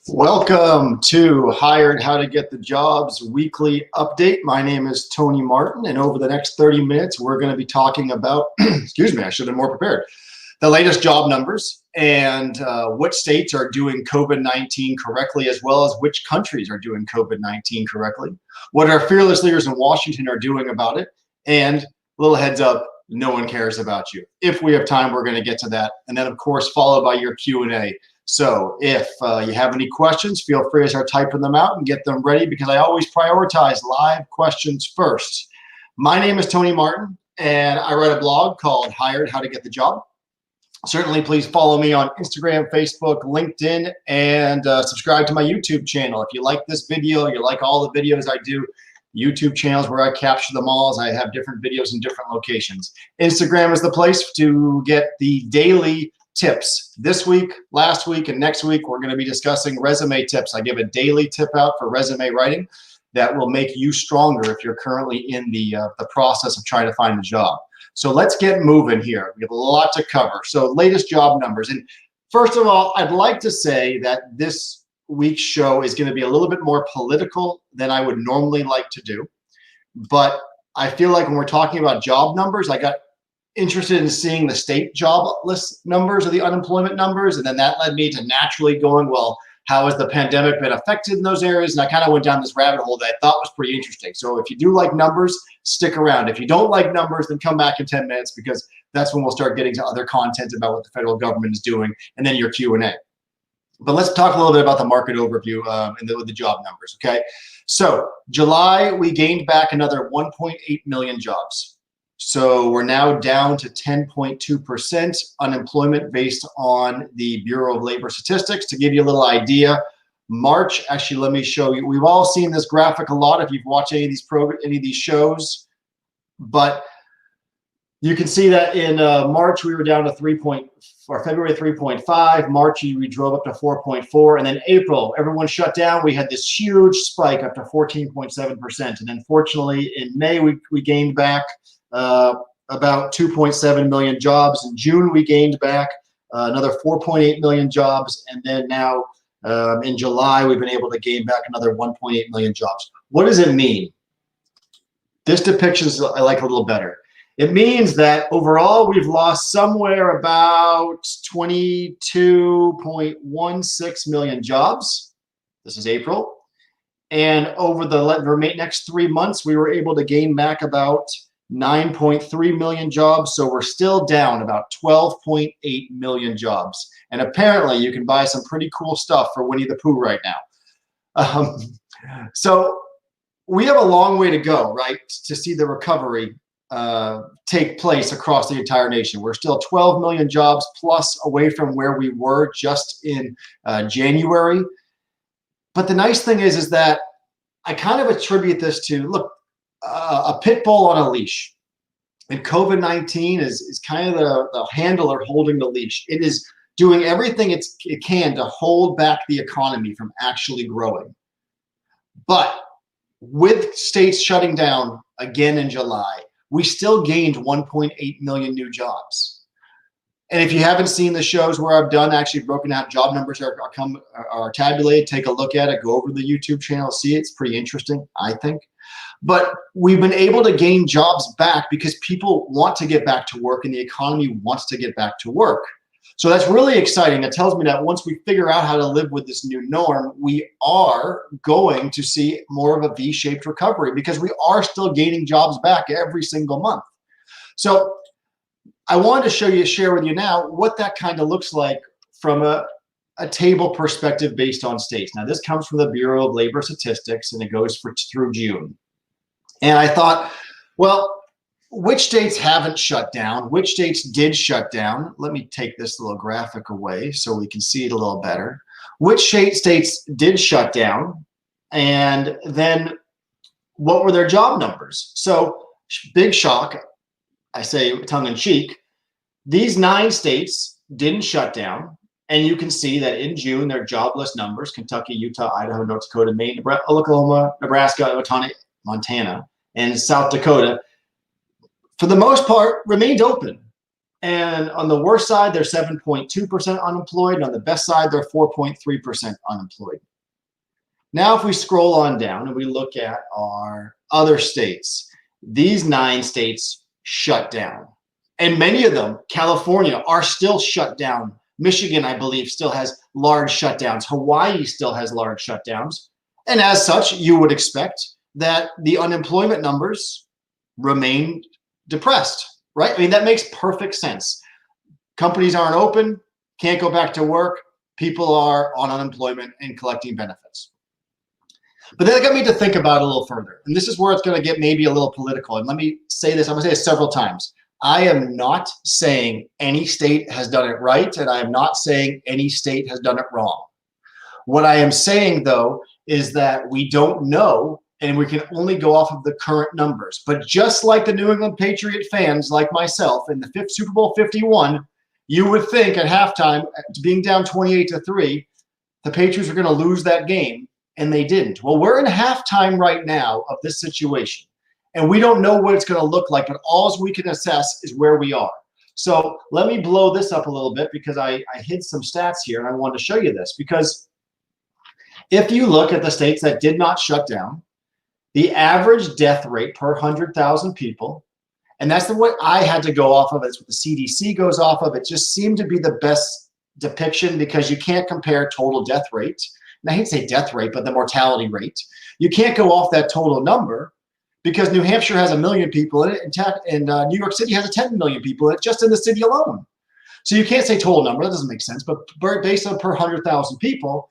Welcome to Hired How to Get the Jobs weekly update. My name is Tony Martin, and over the next 30 minutes, we're going to be talking about, excuse me, I should have been more prepared, the latest job numbers and which states are doing COVID-19 correctly, as well as which countries are doing COVID-19 correctly, what our fearless leaders in Washington are doing about it, and a little heads up, no one cares about you. If we have time, we're going to get to that. And then, of course, followed by your Q&A. So if you have any questions, feel free to start typing them out and get them ready, because I always prioritize live questions first. My name is Tony Martin, and I write a blog called Hired How to Get the Job. Certainly, please follow me on Instagram, Facebook, LinkedIn, and subscribe to my YouTube channel. If you like this video, you like all the videos I do, YouTube channels where I capture them all, as I have different videos in different locations. Instagram is the place to get the daily tips. This week, last week, and next week, we're going to be discussing resume tips. I give a daily tip out for resume writing that will make you stronger if you're currently in the process of trying to find a job. So let's get moving here. We have a lot to cover. So latest job numbers. And first of all, I'd like to say that this week's show is going to be a little bit more political than I would normally like to do. But I feel like when we're talking about job numbers, I got interested in seeing the state jobless numbers or the unemployment numbers. And then that led me to naturally going, well, how has the pandemic been affected in those areas? And I kind of went down this rabbit hole that I thought was pretty interesting. So if you do like numbers, stick around. If you don't like numbers, then come back in 10 minutes, because that's when we'll start getting to other content about what the federal government is doing, and then your Q&A. But let's talk a little bit about the market overview and the job numbers, okay? So July, we gained back another 1.8 million jobs. So we're now down to 10.2% unemployment based on the Bureau of Labor Statistics. To give you a little idea, March, actually, let me show you. We've all seen this graphic a lot if you've watched any of these shows, but you can see that in March, we were down to February 3.5, March, we drove up to 4.4, and then April, everyone shut down. We had this huge spike up to 14.7%. And then fortunately, in May, we gained back about 2.7 million jobs. In June, we gained back another 4.8 million jobs. And then now in July, we've been able to gain back another 1.8 million jobs. What does it mean? This depiction I like a little better. It means that overall, we've lost somewhere about 22.16 million jobs. This is April. And over the next 3 months, we were able to gain back about 9.3 million jobs. So we're still down about 12.8 million jobs. And apparently, you can buy some pretty cool stuff for Winnie the Pooh right now. So we have a long way to go, right, to see the recovery take place across the entire nation. We're still 12 million jobs plus away from where we were just in January. But the nice thing is that I kind of attribute this to, look, a pit bull on a leash. And COVID-19 is kind of the handler holding the leash. It is doing everything it can to hold back the economy from actually growing. But with states shutting down again in July, we still gained 1.8 million new jobs. And if you haven't seen the shows where I've done actually broken out job numbers are tabulated, take a look at it, go over to the YouTube channel, see it. It's pretty interesting, I think. But we've been able to gain jobs back because people want to get back to work and the economy wants to get back to work. So that's really exciting. That tells me that once we figure out how to live with this new norm, we are going to see more of a V-shaped recovery, because we are still gaining jobs back every single month. So I wanted to share with you now what that kind of looks like from a table perspective based on states. Now, this comes from the Bureau of Labor Statistics, and it goes through June. And I thought, well, which states haven't shut down? Which states did shut down? Let me take this little graphic away so we can see it a little better. Which states did shut down? And then what were their job numbers? So big shock, I say tongue in cheek, these 9 states didn't shut down. And you can see that in June, their jobless numbers, Kentucky, Utah, Idaho, North Dakota, Maine, Oklahoma, Nebraska, Montana, and South Dakota, for the most part, remained open. And on the worst side, they're 7.2% unemployed. And on the best side, they're 4.3% unemployed. Now, if we scroll on down and we look at our other states, these 9 states shut down. And many of them, California, are still shut down. Michigan, I believe, still has large shutdowns. Hawaii still has large shutdowns. And as such, you would expect that the unemployment numbers remain depressed, right? I mean, that makes perfect sense. Companies aren't open, can't go back to work, people are on unemployment and collecting benefits. But then it got me to think about it a little further. And this is where it's going to get maybe a little political. And let me say this, I'm going to say it several times. I am not saying any state has done it right, and I am not saying any state has done it wrong. What I am saying, though, is that we don't know, and we can only go off of the current numbers. But just like the New England Patriot fans, like myself, in the Super Bowl 51, you would think at halftime, being down 28-3, the Patriots are going to lose that game, and they didn't. Well, we're in halftime right now of this situation. And we don't know what it's going to look like, but all we can assess is where we are. So let me blow this up a little bit because I hid some stats here and I wanted to show you this. Because if you look at the states that did not shut down, the average death rate per 100,000 people, and that's the way I had to go off of, it's what the CDC goes off of. It just seemed to be the best depiction because you can't compare total death rate. And I hate to say death rate, but the mortality rate. You can't go off that total number, because New Hampshire has 1 million people in it, and New York City has 10 million people in it, just in the city alone. So you can't say total number, that doesn't make sense, but based on per 100,000 people,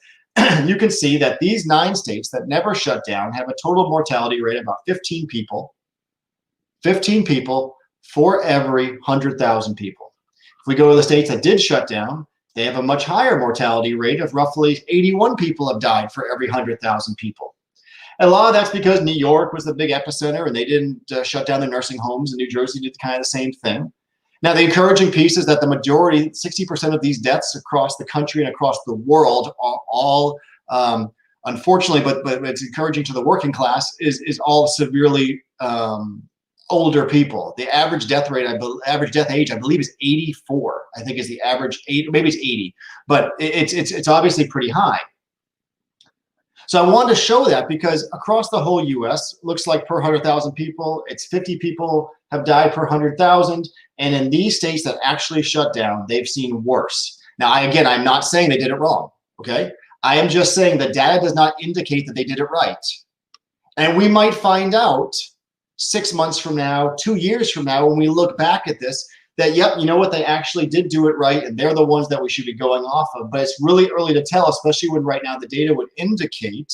you can see that these 9 states that never shut down have a total mortality rate of about 15 people for every 100,000 people. If we go to the states that did shut down, they have a much higher mortality rate of roughly 81 people have died for every 100,000 people. And a lot of that's because New York was the big epicenter and they didn't shut down their nursing homes, and New Jersey did kind of the same thing. Now, the encouraging piece is that the majority, 60% of these deaths across the country and across the world are all, unfortunately, but it's encouraging to the working class, is all severely older people. The average death rate, average death age, I believe, is 84. I think is the average age, maybe it's 80, but it's obviously pretty high. So I wanted to show that because across the whole U.S., looks like per 100,000 people, it's 50 people have died per 100,000. And in these states that actually shut down, they've seen worse. Now, I'm not saying they did it wrong, okay? I am just saying the data does not indicate that they did it right. And we might find out 6 months from now, 2 years from now, when we look back at this, that, yep, you know what, they actually did do it right, and they're the ones that we should be going off of. But it's really early to tell, especially when right now the data would indicate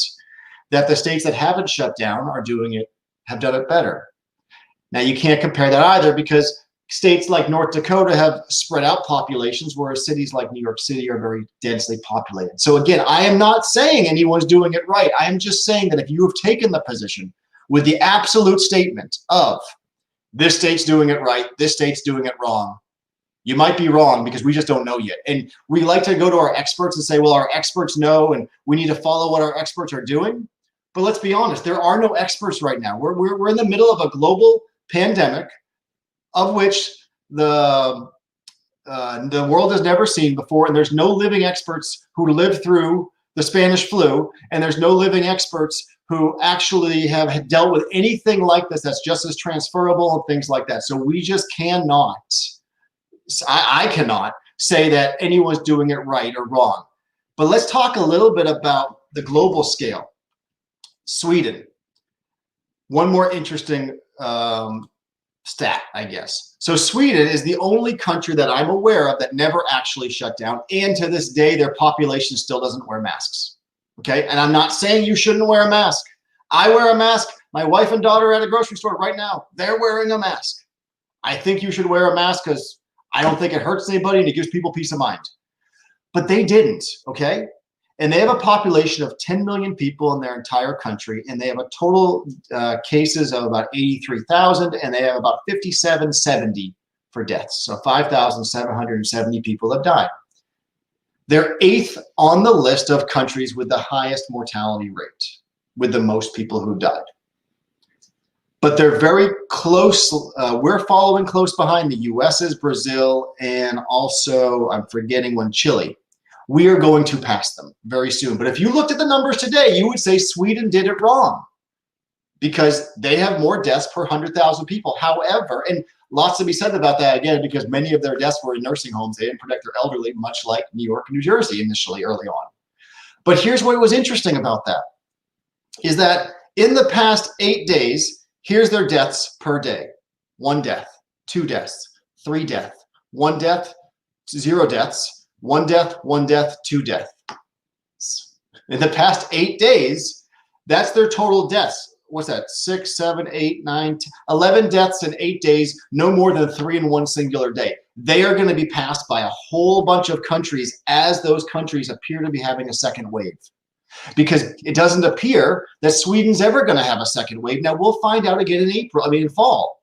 that the states that haven't shut down have done it better. Now, you can't compare that either because states like North Dakota have spread out populations, whereas cities like New York City are very densely populated. So again, I am not saying anyone's doing it right. I am just saying that if you have taken the position with the absolute statement of this state's doing it right, this state's doing it wrong, you might be wrong because we just don't know yet. And we like to go to our experts and say, well, our experts know and we need to follow what our experts are doing. But let's be honest, there are no experts right now. We're in the middle of a global pandemic of which the world has never seen before, and there's no living experts who lived through the Spanish flu, and there's no living experts who actually have dealt with anything like this that's just as transferable and things like that. So we just cannot, I cannot say that anyone's doing it right or wrong. But let's talk a little bit about the global scale. Sweden. One more interesting stat, I guess. So Sweden is the only country that I'm aware of that never actually shut down. And to this day, their population still doesn't wear masks. Okay, and I'm not saying you shouldn't wear a mask. I wear a mask. My wife and daughter are at a grocery store right now. They're wearing a mask. I think you should wear a mask because I don't think it hurts anybody and it gives people peace of mind. But they didn't, okay? And they have a population of 10 million people in their entire country, and they have a total cases of about 83,000, and they have about 5,770 for deaths. So 5,770 people have died. They're 8th on the list of countries with the highest mortality rate, with the most people who died. but they're very close. We're following close behind. The US is Brazil, and also I'm forgetting one, Chile. We are going to pass them very soon. But if you looked at the numbers today, you would say Sweden did it wrong because they have more deaths per 100,000 people. However, and lots to be said about that again, because many of their deaths were in nursing homes. They didn't protect their elderly, much like New York and New Jersey initially early on. But here's what was interesting about that, is that in the past 8 days, here's their deaths per day. 1 death, 2 deaths, 3 deaths, 1 death, 0 deaths, 1 death, 1 death, 2 deaths. In the past 8 days, that's their total deaths. What's that? 6, 7, 8, 9, 10, 11 deaths in 8 days, no more than 3 in one singular day. They are going to be passed by a whole bunch of countries as those countries appear to be having a second wave. Because it doesn't appear that Sweden's ever going to have a second wave. Now, we'll find out again in fall.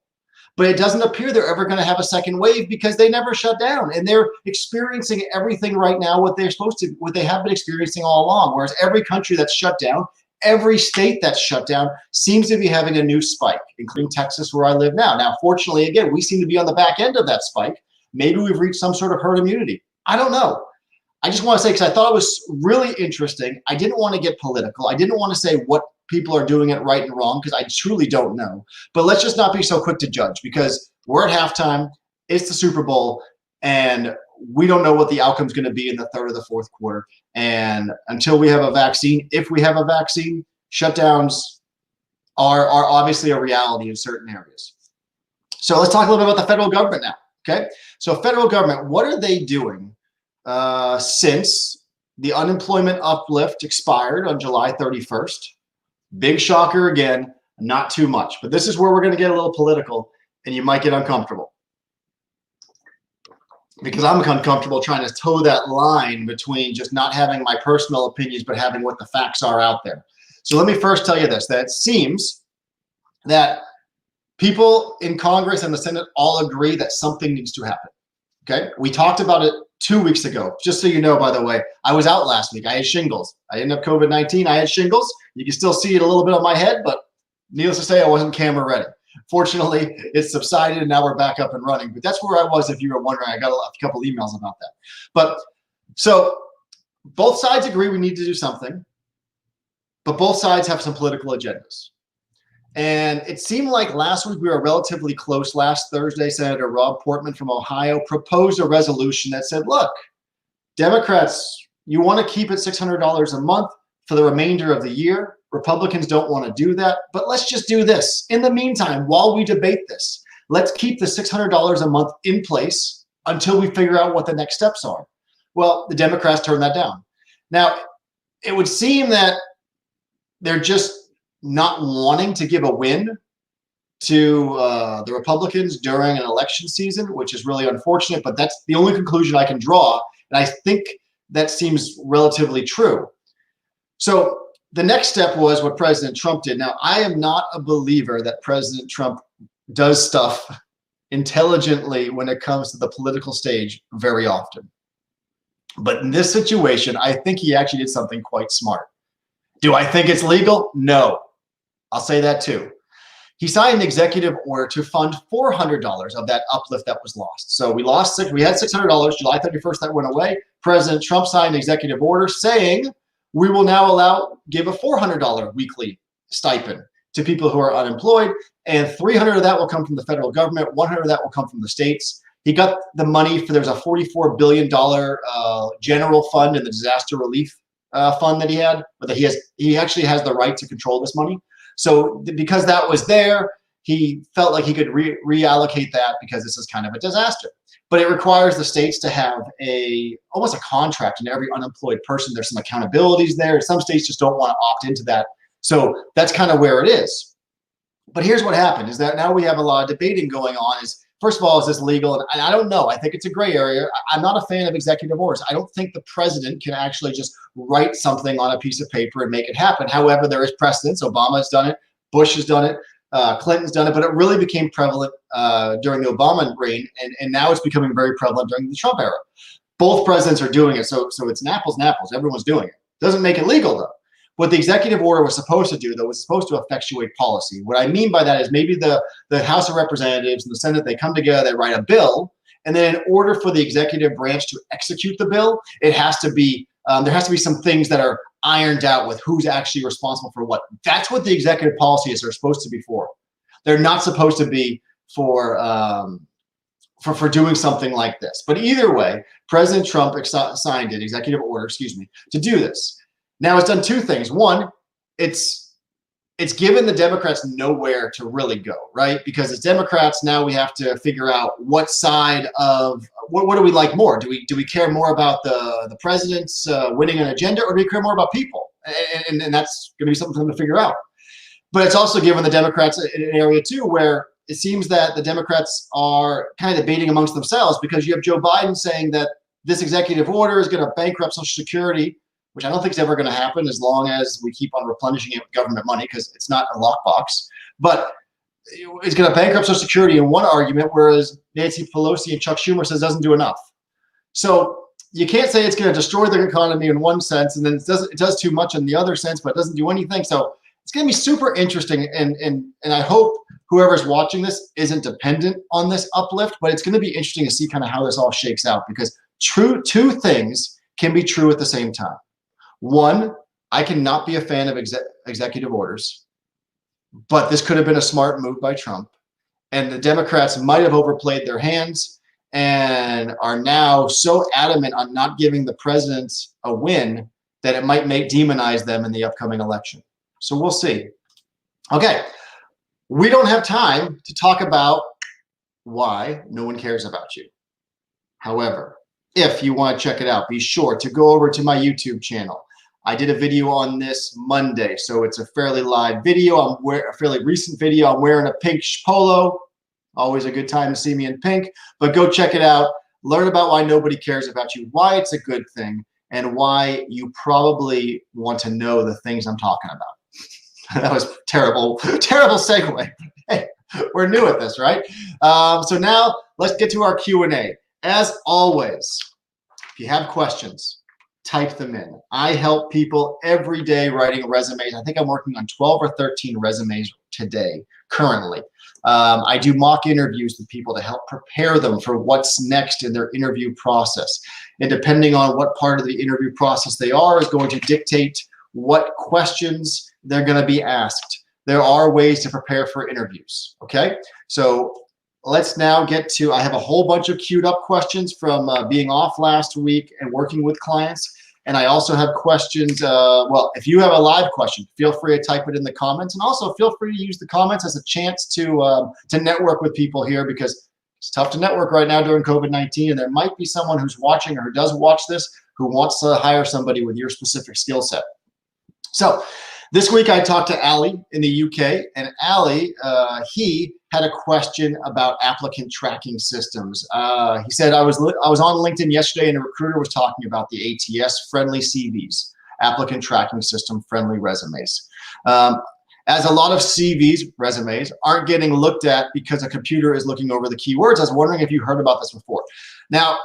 But it doesn't appear they're ever going to have a second wave because they never shut down. And they're experiencing everything right now what they have been experiencing all along. Whereas every country that's shut down, every state that's shut down seems to be having a new spike, including Texas, where I live now. Now, fortunately, again, we seem to be on the back end of that spike. Maybe we've reached some sort of herd immunity. I don't know. I just want to say, because I thought it was really interesting. I didn't want to get political. I didn't want to say what people are doing it right and wrong, because I truly don't know. But let's just not be so quick to judge, because we're at halftime. It's the Super Bowl, and we don't know what the outcome is going to be in the third or the fourth quarter. And until we have a vaccine, if we have a vaccine, shutdowns are obviously a reality in certain areas. So let's talk a little bit about the federal government now. Okay. So federal government, what are they doing since the unemployment uplift expired on July 31st? Big shocker again, not too much. But this is where we're going to get a little political, and you might get uncomfortable. Because I'm uncomfortable trying to toe that line between just not having my personal opinions, but having what the facts are out there. So let me first tell you this, that it seems that people in Congress and the Senate all agree that something needs to happen. Okay, we talked about it 2 weeks ago. Just so you know, by the way, I was out last week. I had shingles. I didn't have COVID-19. I had shingles. You can still see it a little bit on my head, but needless to say, I wasn't camera ready. Fortunately, it's subsided, and now we're back up and running. But that's where I was, if you were wondering. I got a couple emails about that. But so both sides agree we need to do something, but both sides have some political agendas. And it seemed like last week we were relatively close. Last Thursday, Senator Rob Portman from Ohio proposed a resolution that said, look, Democrats, you want to keep it $600 a month for the remainder of the year. Republicans don't want to do that, but let's just do this. In the meantime, while we debate this, let's keep the $600 a month in place until we figure out what the next steps are. Well, the Democrats turned that down. Now, it would seem that they're just not wanting to give a win to the Republicans during an election season, which is really unfortunate, but that's the only conclusion I can draw. And I think that seems relatively true. So the next step was what President Trump did. Now, I am not a believer that President Trump does stuff intelligently when it comes to the political stage very often. But in this situation, I think he actually did something quite smart. Do I think it's legal? No. I'll say that too. He signed an executive order to fund $400 of that uplift that was lost. So we had $600, July 31st, that went away. President Trump signed an executive order saying we will now give a $400 weekly stipend to people who are unemployed, and $300 of that will come from the federal government, $100 of that will come from the states. He got the money there's a $44 billion general fund in the disaster relief fund that he had, but that he actually has the right to control this money. So because that was there, he felt like he could reallocate that because this is kind of a disaster. But it requires the states to have almost a contract, and every unemployed person, there's some accountabilities there. Some states just don't want to opt into that. So that's kind of where it is. But here's what happened, is that now we have a lot of debating going on. First of all, is this legal? And I don't know. I think it's a gray area. I'm not a fan of executive orders. I don't think the president can actually just write something on a piece of paper and make it happen. However, there is precedence. Obama's done it. Bush has done it. Clinton's done it. But it really became prevalent during the Obama reign. And now it's becoming very prevalent during the Trump era. Both presidents are doing it. So it's an apples and apples. Everyone's doing it. Doesn't make it legal, though. What the executive order was supposed to do, though, was supposed to effectuate policy. What I mean by that is maybe the House of Representatives and the Senate, they come together, they write a bill, and then in order for the executive branch to execute the bill, it has to be there has to be some things that are ironed out with who's actually responsible for what. That's what the executive policies are supposed to be for. They're not supposed to be for doing something like this. But either way, President Trump signed an executive order, to do this. Now it's done two things. One, it's given the Democrats nowhere to really go, right? Because as Democrats now we have to figure out what side of what do we like more? Do we care more about the president's winning an agenda, or do we care more about people? And that's going to be something for them to figure out. But it's also given the Democrats an area too where it seems that the Democrats are kind of debating amongst themselves, because you have Joe Biden saying that this executive order is going to bankrupt Social Security, which I don't think is ever going to happen as long as we keep on replenishing it with government money, because it's not a lockbox. But it's going to bankrupt Social Security in one argument, whereas Nancy Pelosi and Chuck Schumer says it doesn't do enough. So you can't say it's going to destroy the economy in one sense, and then it does too much in the other sense, but it doesn't do anything. So it's going to be super interesting, and I hope whoever's watching this isn't dependent on this uplift, but it's going to be interesting to see kind of how this all shakes out, because two things can be true at the same time. One, I cannot be a fan of executive orders, but this could have been a smart move by Trump, and the Democrats might have overplayed their hands and are now so adamant on not giving the president a win that it might demonize them in the upcoming election. So we'll see. Okay, we don't have time to talk about why no one cares about you. However, if you want to check it out, be sure to go over to my YouTube channel. I did a video on this Monday, so it's a fairly live video. A fairly recent video. I'm wearing a pink polo. Always a good time to see me in pink, but go check it out. Learn about why nobody cares about you, why it's a good thing, and why you probably want to know the things I'm talking about. That was terrible segue. Hey, we're new at this, right? So now let's get to our Q&A. As always, if you have questions, type them in. I help people every day writing resumes. I think I'm working on 12 or 13 resumes today, currently. I do mock interviews with people to help prepare them for what's next in their interview process. And depending on what part of the interview process they are is going to dictate what questions they're going to be asked. There are ways to prepare for interviews, okay? So let's now get to, I have a whole bunch of queued up questions from being off last week and working with clients. And I also have questions, well, if you have a live question, feel free to type it in the comments. And also feel free to use the comments as a chance to network with people here, because it's tough to network right now during COVID-19. And there might be someone who's watching or who does watch this who wants to hire somebody with your specific skill set. So this week I talked to Ali in the UK, and Ali, he had a question about applicant tracking systems. He said, I was on LinkedIn yesterday and a recruiter was talking about the ATS friendly CVs, applicant tracking system friendly resumes. As a lot of CVs, resumes, aren't getting looked at because a computer is looking over the keywords. I was wondering if you heard about this before. Now,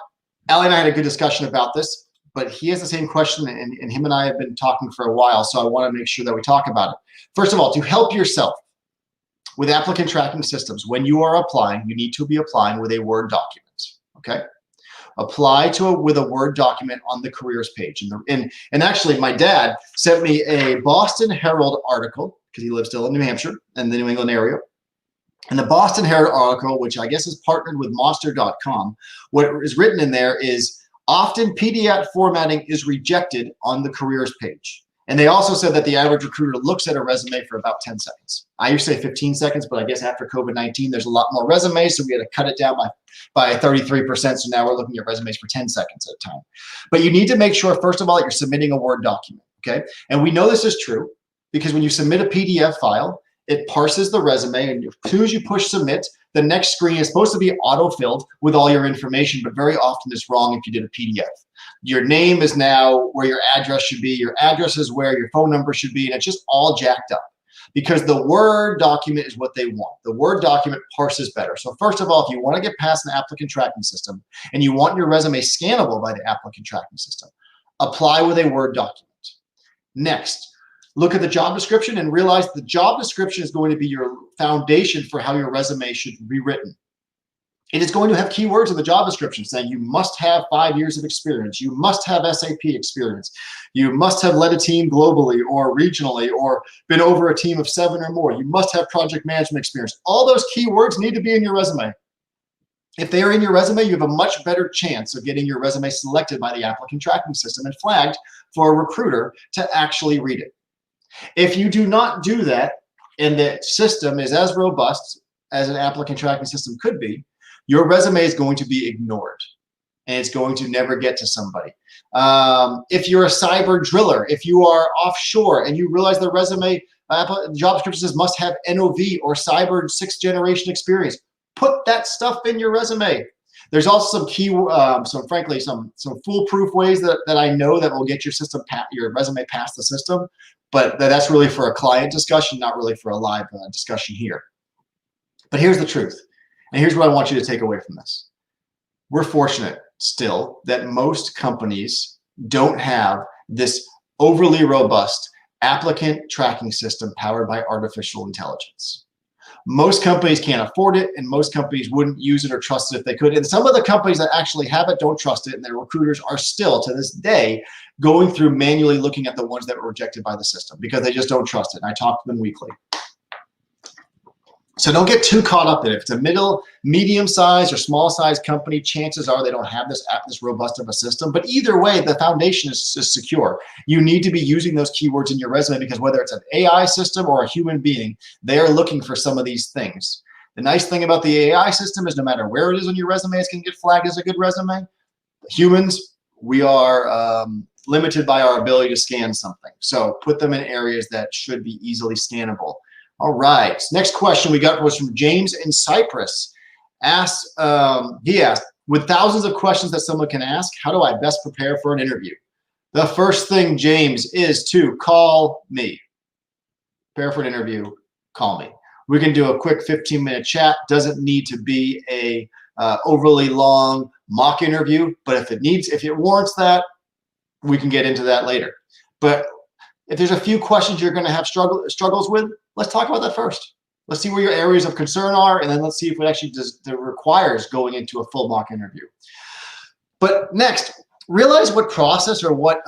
Ali and I had a good discussion about this, but he has the same question, and him and I have been talking for a while, so I want to make sure that we talk about it. First of all, to help yourself with applicant tracking systems, when you are applying, you need to be applying with a Word document, okay? Apply with a Word document on the careers page. And actually, my dad sent me a Boston Herald article, because he lives still in New Hampshire and the New England area. And the Boston Herald article, which I guess is partnered with Monster.com, what is written in there is, often PDF formatting is rejected on the careers page. And they also said that the average recruiter looks at a resume for about 10 seconds. I used to say 15 seconds, but I guess after COVID-19, there's a lot more resumes, so we had to cut it down by 33%. So now we're looking at resumes for 10 seconds at a time. But you need to make sure, first of all, that you're submitting a Word document, okay? And we know this is true because when you submit a PDF file, it parses the resume, and as soon as you push submit, the next screen is supposed to be auto-filled with all your information, but very often it's wrong if you did a PDF. Your name is now where your address should be, your address is where your phone number should be, and it's just all jacked up because the Word document is what they want. The Word document parses better. So first of all, if you want to get past an applicant tracking system and you want your resume scannable by the applicant tracking system, apply with a Word document. Next, Look at the job description and realize the job description is going to be your foundation for how your resume should be written. It is going to have keywords in the job description saying you must have 5 years of experience. You must have SAP experience. You must have led a team globally or regionally or been over a team of 7 or more. You must have project management experience. All those keywords need to be in your resume. If they are in your resume, you have a much better chance of getting your resume selected by the applicant tracking system and flagged for a recruiter to actually read it. If you do not do that, and the system is as robust as an applicant tracking system could be, your resume is going to be ignored and it's going to never get to somebody. If you're a cyber driller, if you are offshore and you realize the resume job description says must have NOV or cyber 6th generation experience, put that stuff in your resume. There's also some key, frankly, some foolproof ways that I know that will get your resume past the system, but that's really for a client discussion, not really for a live discussion here. But here's the truth, and here's what I want you to take away from this. We're fortunate still that most companies don't have this overly robust applicant tracking system powered by artificial intelligence. Most companies can't afford it, and most companies wouldn't use it or trust it if they could. And some of the companies that actually have it don't trust it, and their recruiters are still, to this day, going through manually looking at the ones that were rejected by the system because they just don't trust it. And I talk to them weekly. So don't get too caught up in it. If it's a medium-sized or small-sized company, chances are they don't have this robust of a system. But either way, the foundation is secure. You need to be using those keywords in your resume because whether it's an AI system or a human being, they are looking for some of these things. The nice thing about the AI system is no matter where it is on your resume, it's going to get flagged as a good resume. Humans, we are limited by our ability to scan something. So put them in areas that should be easily scannable. All right, next question we got was from James in Cyprus. He asked, with thousands of questions that someone can ask, how do I best prepare for an interview? The first thing, James, is to call me. Prepare for an interview, call me. We can do a quick 15-minute chat. Doesn't need to be a overly long mock interview, but if it warrants that, we can get into that later. But if there's a few questions you're going to have struggles with, let's talk about that first. Let's see where your areas of concern are, and then let's see if it actually requires going into a full mock interview. But next, realize what process or what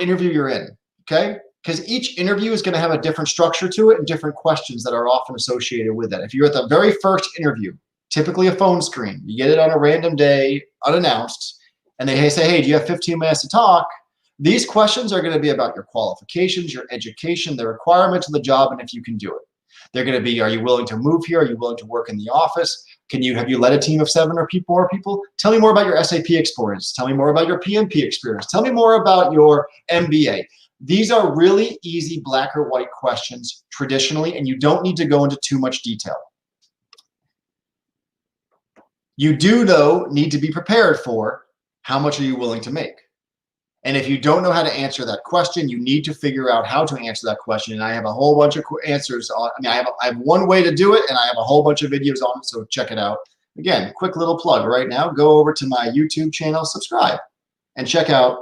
interview you're in, okay? Because each interview is going to have a different structure to it and different questions that are often associated with it. If you're at the very first interview, typically a phone screen, you get it on a random day, unannounced, and they say, hey, do you have 15 minutes to talk? These questions are going to be about your qualifications, your education, the requirements of the job, and if you can do it. They're going to be, are you willing to move here? Are you willing to work in the office? Have you led a team of 7 or more people? Tell me more about your SAP experience. Tell me more about your PMP experience. Tell me more about your MBA. These are really easy black or white questions traditionally, and you don't need to go into too much detail. You do, though, need to be prepared for how much are you willing to make. And if you don't know how to answer that question, you need to figure out how to answer that question. And I have a whole bunch of answers on. I have one way to do it, and I have a whole bunch of videos on it, so check it out. Again, quick little plug right now. Go over to my YouTube channel, subscribe, and check out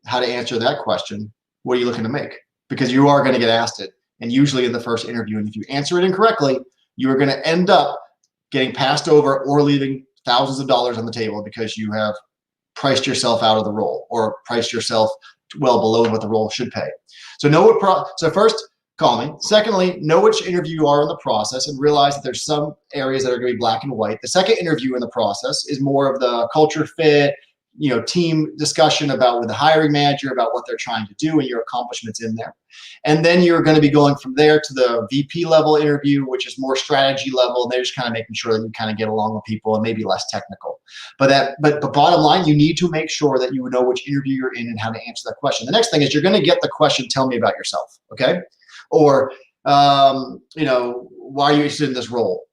how to answer that question. What are you looking to make? Because you are going to get asked it, and usually in the first interview. And if you answer it incorrectly, you are going to end up getting passed over or leaving thousands of dollars on the table because you have priced yourself out of the role or priced yourself well below what the role should pay. So so first, call me. Secondly, know which interview you are in the process and realize that there's some areas that are going to be black and white. The second interview in the process is more of the culture fit, team discussion with the hiring manager about what they're trying to do and your accomplishments in there. And then you're going to be going from there to the VP level interview, which is more strategy level. They're just kind of making sure that you kind of get along with people and maybe less technical. But the bottom line, you need to make sure that you know which interview you're in and how to answer that question. The next thing is you're going to get the question, tell me about yourself, okay? Or, why are you interested in this role?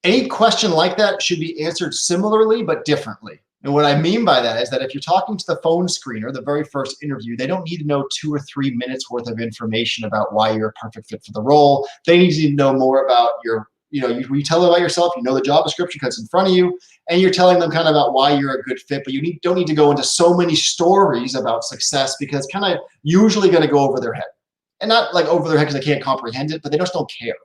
Any question like that should be answered similarly but differently. And what I mean by that is that if you're talking to the phone screener, the very first interview, they don't need to know 2 or 3 minutes worth of information about why you're a perfect fit for the role. They need to know more about you tell them about yourself, you know the job description because it's in front of you, and you're telling them kind of about why you're a good fit, but don't need to go into so many stories about success because it's kind of usually going to go over their head. and not like over their head because they can't comprehend it, but they just don't care.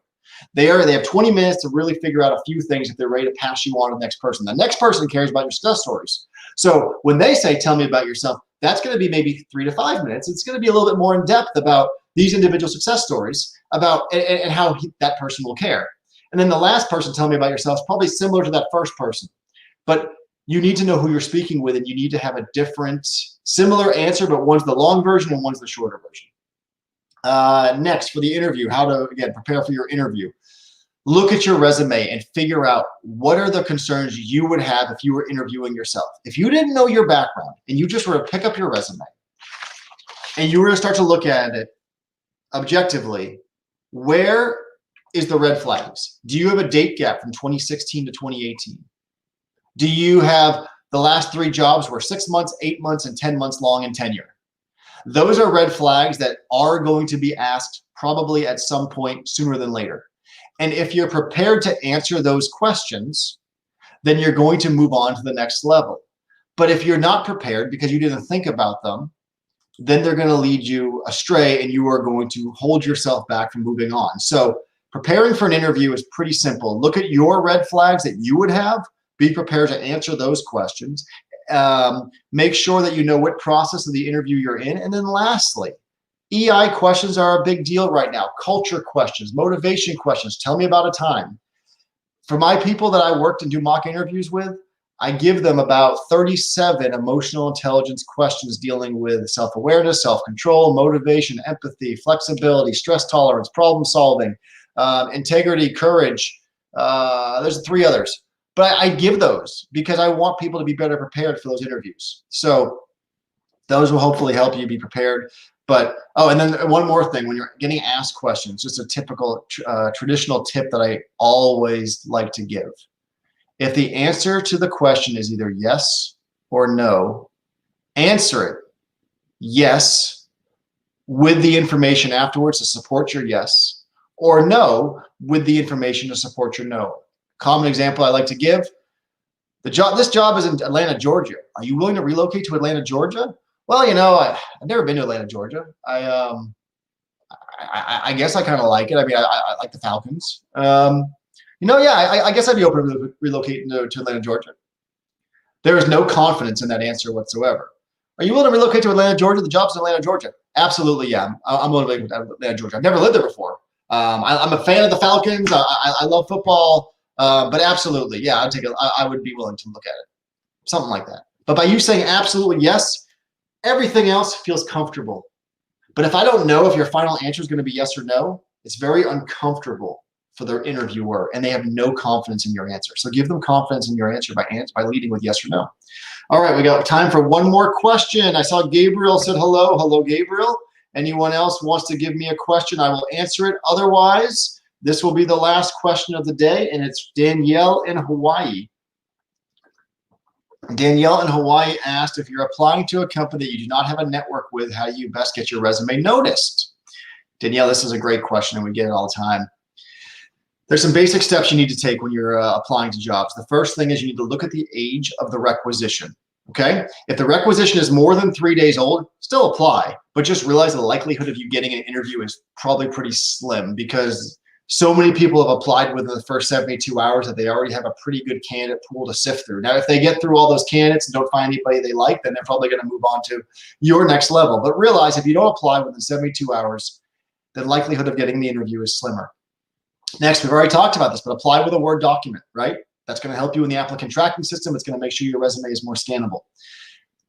They have 20 minutes to really figure out a few things if they're ready to pass you on to the next person. The next person cares about your success stories. So when they say, tell me about yourself, that's going to be maybe 3 to 5 minutes. It's going to be a little bit more in depth about these individual success stories about and how that person will care. And then the last person, tell me about yourself, is probably similar to that first person. But you need to know who you're speaking with, and you need to have a different, similar answer, but one's the long version and one's the shorter version. Next, for the interview, how to, again, prepare for your interview. Look at your resume and figure out what are the concerns you would have if you were interviewing yourself. If you didn't know your background and you just were to pick up your resume and you were to start to look at it objectively, where is the red flags? Do you have a date gap from 2016 to 2018? Do you have the last 3 jobs were 6 months, 8 months, and 10 months long in tenure? Those are red flags that are going to be asked probably at some point sooner than later. And if you're prepared to answer those questions, then you're going to move on to the next level. But if you're not prepared because you didn't think about them, then they're going to lead you astray and you are going to hold yourself back from moving on. So preparing for an interview is pretty simple. Look at your red flags that you would have. Be prepared to answer those questions. Make sure that you know what process of the interview you're in. And then lastly, EI questions are a big deal right now. Culture questions, motivation questions. Tell me about a time. For my people that I worked and do mock interviews with, I give them about 37 emotional intelligence questions dealing with self-awareness, self-control, motivation, empathy, flexibility, stress tolerance, problem solving, integrity, courage. There's 3 others. But I give those because I want people to be better prepared for those interviews. So those will hopefully help you be prepared. But, oh, and then one more thing, when you're getting asked questions, just a typical traditional tip that I always like to give. If the answer to the question is either yes or no, answer it yes with the information afterwards to support your yes, or no with the information to support your no. Common example I like to give, this job is in Atlanta, Georgia. Are you willing to relocate to Atlanta, Georgia? Well, you know, I've never been to Atlanta, Georgia. I guess I kind of like it. I mean, I like the Falcons. You know, yeah, I guess I'd be open to relocating to Atlanta, Georgia. There is no confidence in that answer whatsoever. Are you willing to relocate to Atlanta, Georgia? The job's in Atlanta, Georgia. Absolutely, yeah. I'm willing to relocate to Atlanta, Georgia. I've never lived there before. I'm a fan of the Falcons. I love football, but absolutely, yeah, I would be willing to look at it. Something like that. But by you saying absolutely yes, everything else feels comfortable. But if I don't know if your final answer is going to be yes or no, it's very uncomfortable for their interviewer, and they have no confidence in your answer. So give them confidence in your answer by leading with yes or no. All right, we got time for one more question. I saw Gabriel said hello. Hello, Gabriel. Anyone else wants to give me a question, I will answer it. Otherwise, this will be the last question of the day, and it's Danielle in Hawaii. Danielle in Hawaii asked, if you're applying to a company that you do not have a network with, how do you best get your resume noticed? Danielle, this is a great question, and we get it all the time. There's some basic steps you need to take when you're applying to jobs. The first thing is you need to look at the age of the requisition, okay? If the requisition is more than 3 days old, still apply, but just realize the likelihood of you getting an interview is probably pretty slim because so many people have applied within the first 72 hours that they already have a pretty good candidate pool to sift through. Now, if they get through all those candidates and don't find anybody they like, then they're probably going to move on to your next level. But realize if you don't apply within 72 hours, the likelihood of getting the interview is slimmer. Next, we've already talked about this, but apply with a Word document, right? That's going to help you in the applicant tracking system. It's going to make sure your resume is more scannable.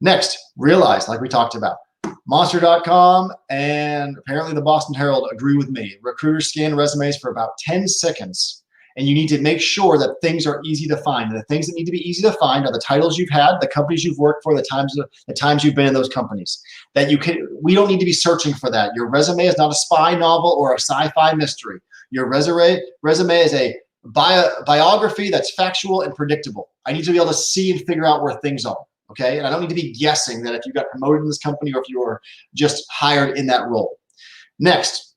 Next, realize, like we talked about, Monster.com and apparently the Boston Herald agree with me. Recruiters scan resumes for about 10 seconds, and you need to make sure that things are easy to find. And the things that need to be easy to find are the titles you've had, the companies you've worked for, the times you've been in those companies. We don't need to be searching for that. Your resume is not a spy novel or a sci-fi mystery. Your resume is a biography that's factual and predictable. I need to be able to see and figure out where things are. Okay, and I don't need to be guessing that if you got promoted in this company or if you were just hired in that role. Next,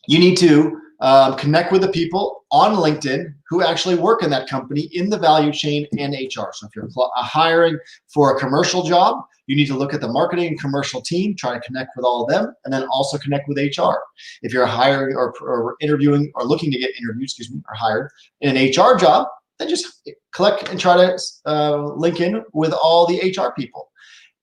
you need to connect with the people on LinkedIn who actually work in that company in the value chain and HR. So if you're hiring for a commercial job, you need to look at the marketing and commercial team, try to connect with all of them, and then also connect with HR. If you're hiring or interviewing or looking to get interviewed, or hired in an HR job, then just collect and try to link in with all the HR people.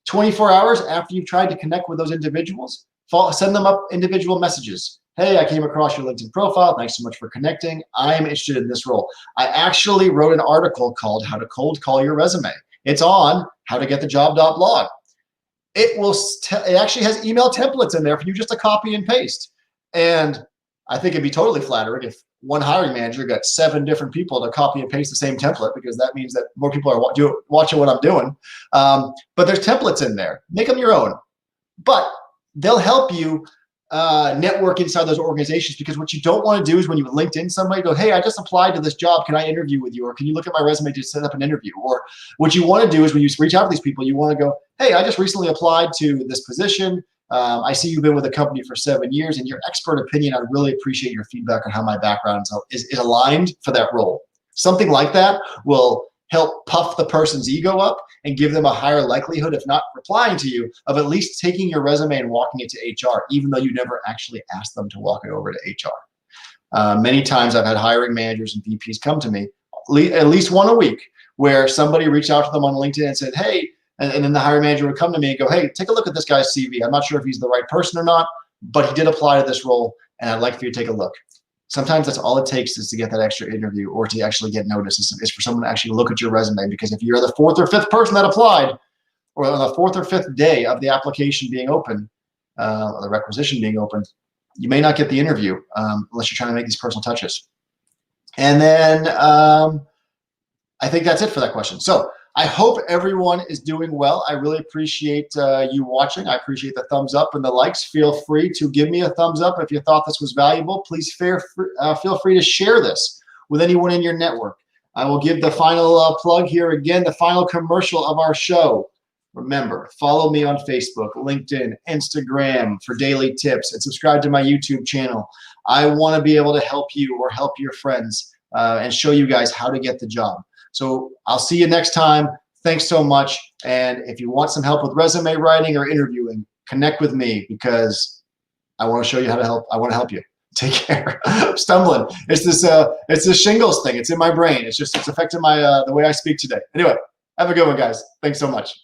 24 hours after you've tried to connect with those individuals, send them up individual messages. Hey, I came across your LinkedIn profile. Thanks so much for connecting. I am interested in this role. I actually wrote an article called How to Cold Call Your Resume. It's on howtogetthejob.blog. It actually has email templates in there for you just to copy and paste. And I think it'd be totally flattering if one hiring manager got 7 different people to copy and paste the same template, because that means that more people are watching what I'm doing. But there's templates in there. Make them your own. But they'll help you network inside those organizations, because what you don't want to do is when you LinkedIn somebody, go, hey, I just applied to this job. Can I interview with you? Or can you look at my resume to set up an interview? Or what you want to do is when you reach out to these people, you want to go, hey, I just recently applied to this position. I see you've been with the company for 7 years. In your expert opinion, I'd really appreciate your feedback on how my background is aligned for that role. Something like that will help puff the person's ego up and give them a higher likelihood, if not replying to you, of at least taking your resume and walking it to HR, even though you never actually asked them to walk it over to HR. Many times I've had hiring managers and VPs come to me, at least one a week, where somebody reached out to them on LinkedIn and said, hey, and then the hiring manager would come to me and go, hey, take a look at this guy's CV. I'm not sure if he's the right person or not, but he did apply to this role, and I'd like for you to take a look. Sometimes that's all it takes is to get that extra interview, or to actually get noticed, is for someone to actually look at your resume. Because if you're the 4th or 5th person that applied, or on the 4th or 5th day of the application being open, or the requisition being open, you may not get the interview unless you're trying to make these personal touches. And then I think that's it for that question. So I hope everyone is doing well. I really appreciate you watching. I appreciate the thumbs up and the likes. Feel free to give me a thumbs up if you thought this was valuable. Please feel free to share this with anyone in your network. I will give the final plug here again, the final commercial of our show. Remember, follow me on Facebook, LinkedIn, Instagram for daily tips, and subscribe to my YouTube channel. I want to be able to help you or help your friends and show you guys how to get the job. So I'll see you next time. Thanks so much. And if you want some help with resume writing or interviewing, connect with me, because I want to show you how to help. I want to help you. Take care. I'm stumbling. It's this shingles thing. It's in my brain. It's affecting my the way I speak today. Anyway, have a good one, guys. Thanks so much.